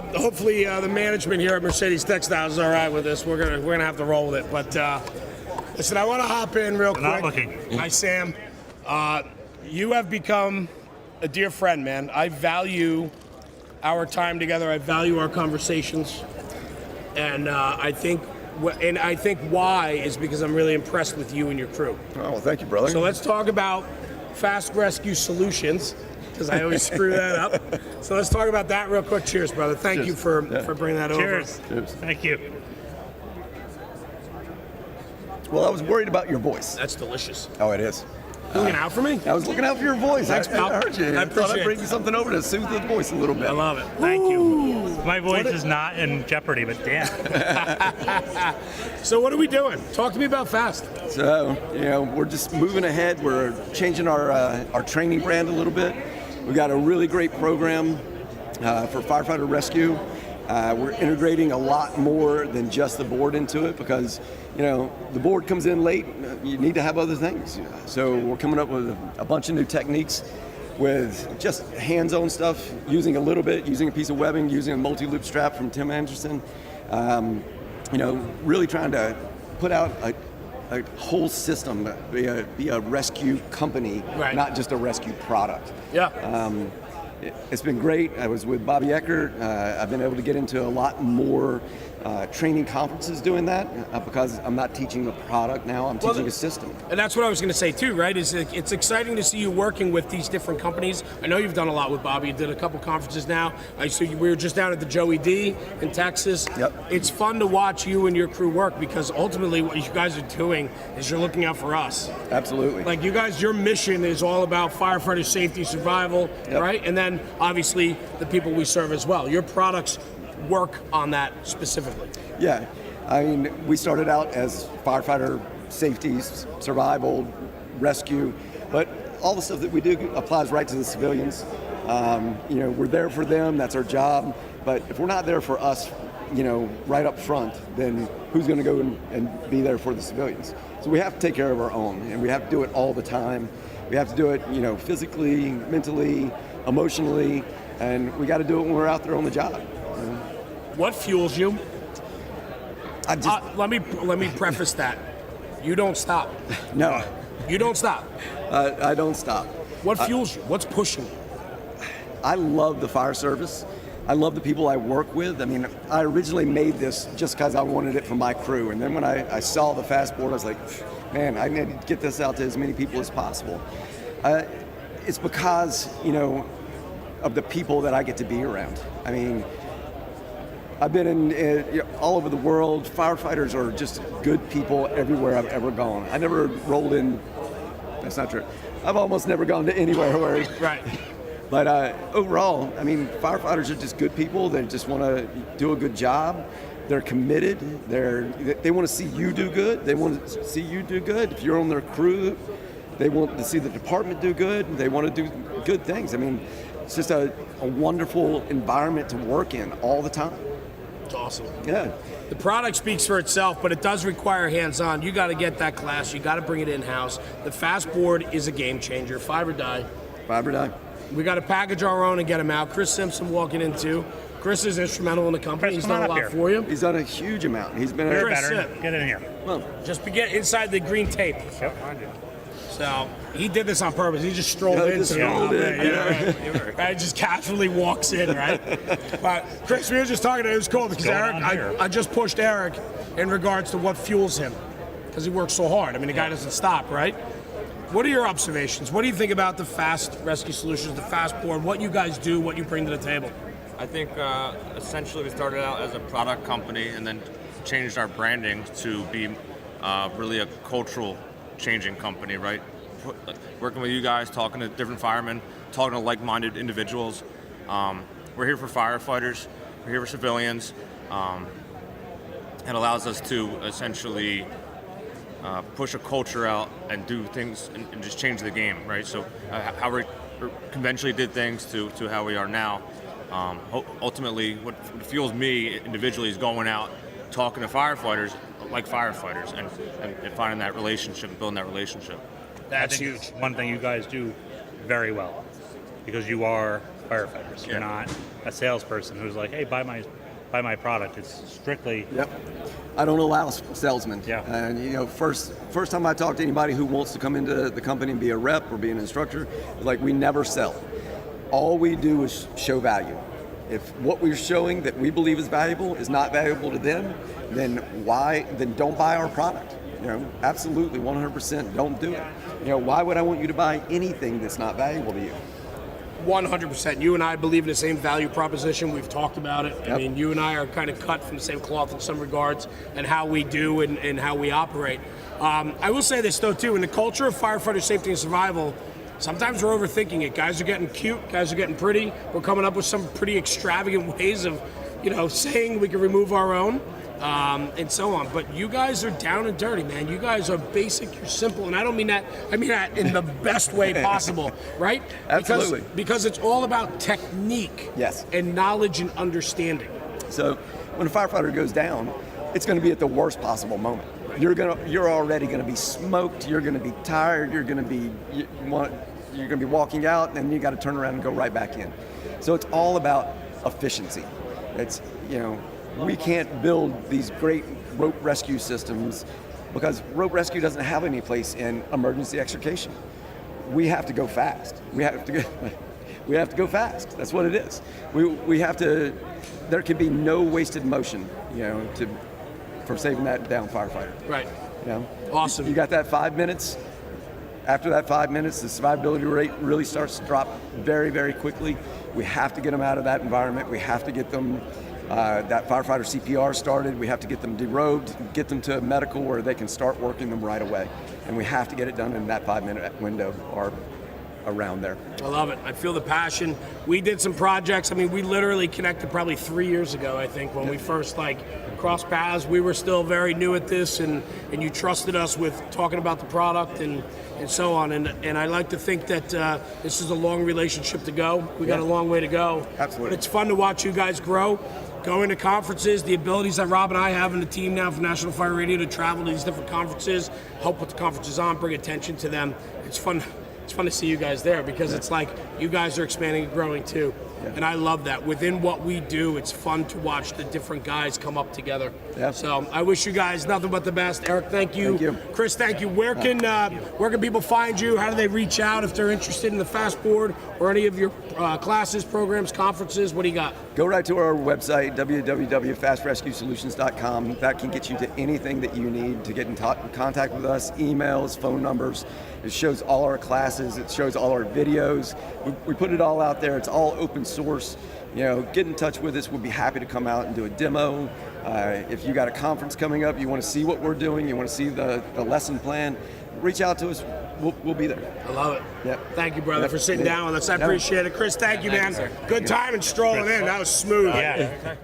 hopefully the management here at Mercedes Textiles is all right with this. We're gonna have to roll with it. But listen, I want to hop in real quick. Not looking. Hi, Sam. You have become a dear friend, man. I value our time together. I value our conversations, and I think why is because I'm really impressed with you and your crew. Oh, well, thank you, brother. So let's talk about Fast Rescue Solutions, because I always screw that up. So let's talk about that real quick. Cheers, brother. Thank you for bringing that Cheers. over. Cheers. Thank you. Well, I was worried about your voice. That's delicious. Oh, it is. Looking out for me? I was looking out for your voice. Thanks, pal. I heard you. I I thought appreciate I'd bring it. you something over to soothe the voice a little bit. I love it. Thank you. My voice is not in jeopardy, but damn. So what are we doing? Talk to me about Fast. So, we're just moving ahead. We're changing our training brand a little bit. We've got a really great program for firefighter rescue. We're integrating a lot more than just the board into it because, the board comes in late. You need to have other things. So we're coming up with a bunch of new techniques with just hands-on stuff, using a piece of webbing, using a multi-loop strap from Tim Anderson. Really trying to put out a whole system, be a rescue company, Right. not just a rescue product. Yeah. It's been great. I was with Bobby Eckert. I've been able to get into a lot more training conferences doing that because I'm not teaching the product now, I'm teaching a system. And that's what I was going to say too, right? It's exciting to see you working with these different companies. I know you've done a lot with Bobby. You did a couple conferences now. I see we were just down at the Joey D in Texas. Yep. It's fun to watch you and your crew work because ultimately what you guys are doing is you're looking out for us. Absolutely. Like you guys, your mission is all about firefighter safety, survival, Yep. right? And then obviously the people we serve as well. Your products work on that specifically. Yeah, I mean, we started out as firefighter safety, survival, rescue, but all the stuff that we do applies right to the civilians. We're there for them, that's our job, but if we're not there for us, right up front, then who's going to go and be there for the civilians? So we have to take care of our own, and we have to do it all the time. We have to do it, physically, mentally, emotionally, and we got to do it when we're out there on the job. What fuels you? Let me preface that. You don't stop. No, You don't stop. I don't stop. What fuels you? What's pushing you? I love the fire service. I love the people I work with. I mean, I originally made this just because I wanted it for my crew. And then when I saw the fast board, I was like, man, I need to get this out to as many people as possible. It's because, of the people that I get to be around. I mean, I've been in all over the world. Firefighters are just good people everywhere I've ever gone. I never rolled in, that's not true. I've almost never gone to anywhere where, Right. but overall, I mean, firefighters are just good people. They just want to do a good job. They're committed. They want to see you do good. They want to see you do good. If you're on their crew, they want to see the department do good. They want to do good things. I mean, it's just a wonderful environment to work in all the time. It's awesome. Yeah. The product speaks for itself, but it does require hands-on. You got to get that class. You got to bring it in-house. The fast board is a game changer. Five or die. Five or die. We got to package our own and get them out. Chris Simpson walking in too. Chris is instrumental in the company. Chris, He's come done a on lot up for you. He's done a huge amount. He's been You're Chris, better. sit. Get in here. well, Just get inside the green tape. Yep, I do. So he did this on purpose. He just strolled Yeah, in. just strolled in, Right. Right, just casually walks in, right? But Chris, we were just talking. It was cool because going Eric. on here? I just pushed Eric in regards to what fuels him because he works so hard. I mean, the guy doesn't stop, right? What are your observations? What do you think about the Fast Rescue Solutions, the Fast Board? What you guys do? What you bring to the table? I think essentially we started out as a product company and then changed our branding to be really a cultural changing company, right? Working with you guys, talking to different firemen, talking to like-minded individuals. We're here for firefighters, we're here for civilians. It allows us to essentially push a culture out and do things and just change the game, right? So how we conventionally did things to how we are now. Ultimately, what fuels me individually is going out, talking to firefighters like firefighters, and finding that relationship and building that relationship. That's I think huge. it's one thing you guys do very well, because you are firefighters. You're not a salesperson who's like, hey, buy my product. It's strictly. Yep. I don't allow salesmen. Yeah. And you know, first time I talk to anybody who wants to come into the company and be a rep or be an instructor, like, we never sell. All we do is show value. If what we're showing that we believe is valuable is not valuable to them, then don't buy our product. You know, absolutely, 100% don't do it. You know, why would I want you to buy anything that's not valuable to you? 100%. You and I believe in the same value proposition. We've talked about it. Yep. I mean, you and I are kind of cut from the same cloth in some regards, and how we do and how we operate. I will say this, though, too. In the culture of firefighter safety and survival, sometimes we're overthinking it. Guys are getting cute. Guys are getting pretty. We're coming up with some pretty extravagant ways of, saying we can remove our own. And so on. But you guys are down and dirty, man. You guys are basic, you're simple, and I don't mean that, I mean that in the best way possible, right? Absolutely. Because it's all about technique. Yes. And knowledge and understanding. So when a firefighter goes down, it's going to be at the worst possible moment. You're already going to be smoked, you're going to be tired, you're going to be walking out, and then you got to turn around and go right back in. So it's all about efficiency. It's, we can't build these great rope rescue systems because rope rescue doesn't have any place in emergency extrication. We have to go fast. We have to go fast. That's what it is. We have to. There can be no wasted motion, for saving that down firefighter. Right. Awesome. You got that 5 minutes. After that 5 minutes, the survivability rate really starts to drop very, very quickly. We have to get them out of that environment. We have to get them that firefighter CPR started. We have to get them derobed, get them to a medical where they can start working them right away. And we have to get it done in that 5 minute window or around there. I love it. I feel the passion. We did some projects. I mean, we literally connected probably 3 years ago, I think, when we first crossed paths. We were still very new at this, and you trusted us with talking about the product and so on. And I like to think that this is a long relationship to go. We got a long way to go. Absolutely. But it's fun to watch you guys grow. Going to conferences, the abilities that Rob and I have in the team now for National Fire Radio to travel to these different conferences, help put the conferences on, bring attention to them. It's fun. It's fun to see you guys there because it's like you guys are expanding and growing too. Yeah. And I love that. Within what we do, it's fun to watch the different guys come up together. Yeah. So I wish you guys nothing but the best. Eric, thank you. Thank you. Chris, thank you. Where can people find you? How do they reach out if they're interested in the fast board or any of your classes, programs, conferences? What do you got? Go right to our website, www.fastrescuesolutions.com. That can get you to anything that you need to get in contact with us, emails, phone numbers. It shows all our classes. It shows all our videos. We put it all out there. It's all open source. Get in touch with us. We'll be happy to come out and do a demo. If you got a conference coming up, you want to see what we're doing, you want to see the lesson plan, reach out to us. We'll be there. I love it. Yep. Thank you, brother, for sitting down with us. I appreciate it. Chris, thank you, man. Good time and strolling in. That was smooth. Yeah.